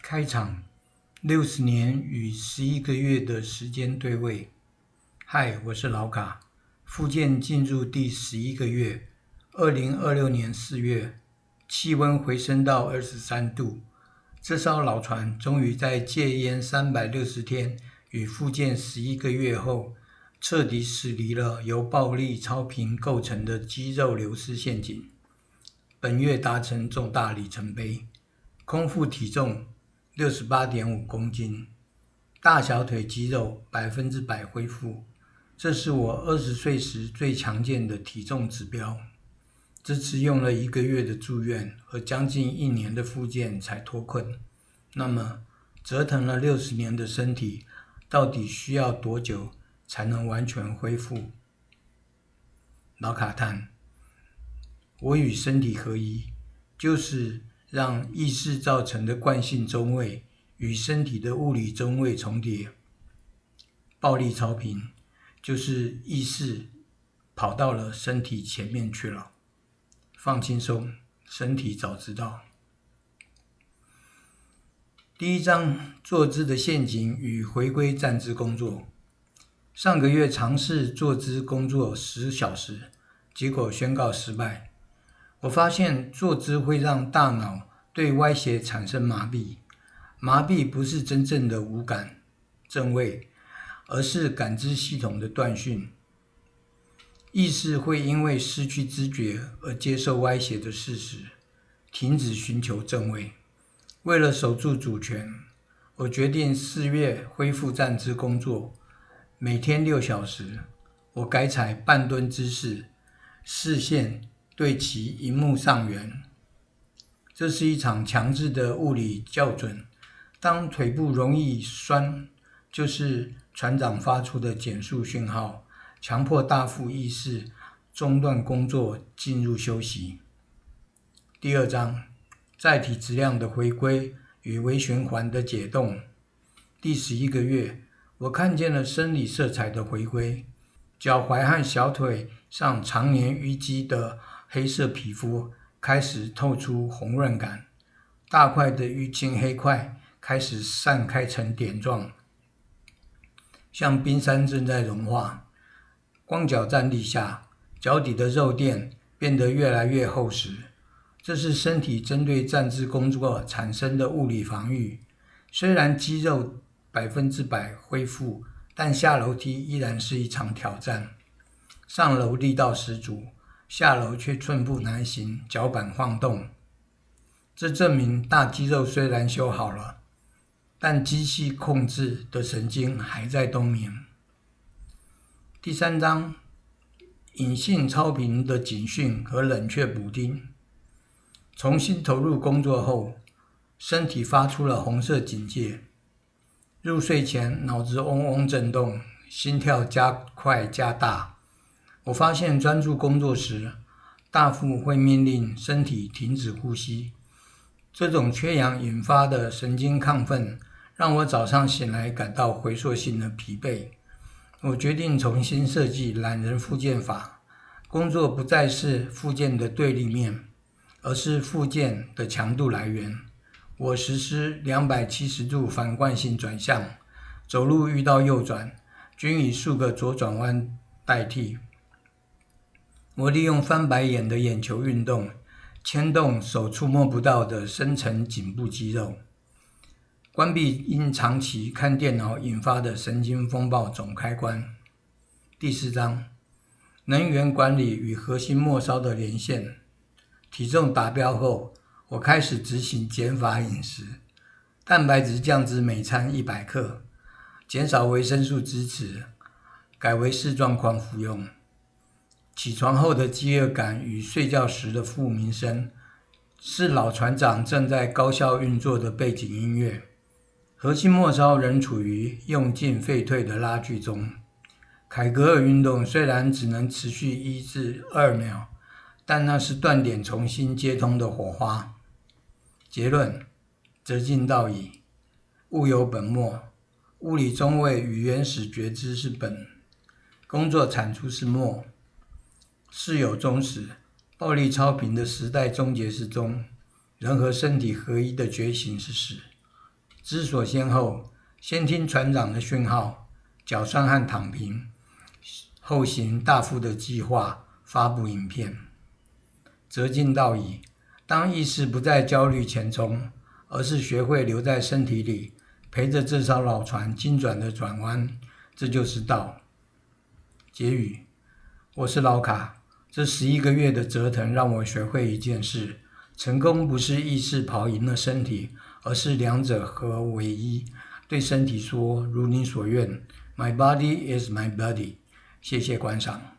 开场60年与11个月的时间对位。嗨，我是老卡。复健进入第11个月，2026年4月，气温回升到23度。这艘老船终于在戒烟360天与复健11个月后，彻底驶离了由暴力超频构成的肌肉流失陷阱。本月达成重大里程碑，空腹体重68.5公斤，大小腿肌肉100%恢复，这是我20岁时最强健的体重指标。这次用了1个月的住院和将近1年的复健才脱困。那么，折腾了60年的身体，到底需要多久才能完全恢复？老卡叹，我与身体合一，就是让意识造成的惯性中位与身体的物理中位重叠。暴力超频就是意识跑到了身体前面去了。放轻松，身体早知道。第一章，坐姿的陷阱与回归站姿工作。上个月尝试坐姿工作10小时，结果宣告失败。我发现坐姿会让大脑对歪斜产生麻痹，麻痹不是真正的无感正位，而是感知系统的断讯。意识会因为失去知觉而接受歪斜的事实，停止寻求正位。为了守住主权，我决定4月恢复站姿工作，每天6小时。我改采半蹲姿势，视线对齐萤幕上缘。这是一场强制的物理校准。当腿部容易酸，就是船长发出的减速讯号，强迫大腹意识中断工作，进入休息。第二章，载体质量的回归与微循环的解冻。第11个月，我看见了生理色彩的回归，脚踝和小腿上常年淤积的黑色皮肤开始透出红润感，大块的淤青黑块开始散开成点状，像冰山正在融化。光脚站立下，脚底的肉垫变得越来越厚实，这是身体针对站姿工作产生的物理防御。虽然肌肉100%恢复，但下楼梯依然是一场挑战。上楼力道十足，下楼却寸步难行，脚板晃动。这证明大肌肉虽然修好了，但机器控制的神经还在冬眠。第三章，隐性超频的警讯和冷却补丁。重新投入工作后，身体发出了红色警戒。入睡前，脑子嗡嗡震动，心跳加快加大。我发现专注工作时，大腹会命令身体停止呼吸。这种缺氧引发的神经亢奋，让我早上醒来感到回溯性的疲惫。我决定重新设计懒人复健法，工作不再是复健的对立面，而是复健的强度来源。我实施270度反惯性转向，走路遇到右转，均以数个左转弯代替。我利用翻白眼的眼球运动，牵动手触摸不到的深层颈部肌肉。关闭因长期看电脑引发的神经风暴总开关。第4章，能源管理与核心末梢的连线。体重达标后，我开始执行减法饮食，蛋白质降至每餐100克，减少维生素支持，改为视状况服用。起床后的饥饿感与睡觉时的复鸣声，是老船长正在高效运作的背景音乐。核心末梢仍处于用进废退的拉锯中。凯格尔运动虽然只能持续1至2秒，但那是断点重新接通的火花。结论：择进道矣，物有本末，物理中位与原始觉知是本，工作产出是末。事有终始，暴力超频的时代终结是终，人和身体合一的觉醒是始。知所先后，先听船长的讯号，脚酸和躺平，后行大副的计划，发布影片。则近道矣，当意识不再焦虑前冲，而是学会留在身体里，陪着这艘老船精转的转弯，这就是道。结语：我是老卡，这11个月的折腾让我学会一件事：成功不是意识跑赢了身体，而是两者合为一。对身体说：如你所愿 ，My body is my body。谢谢观赏。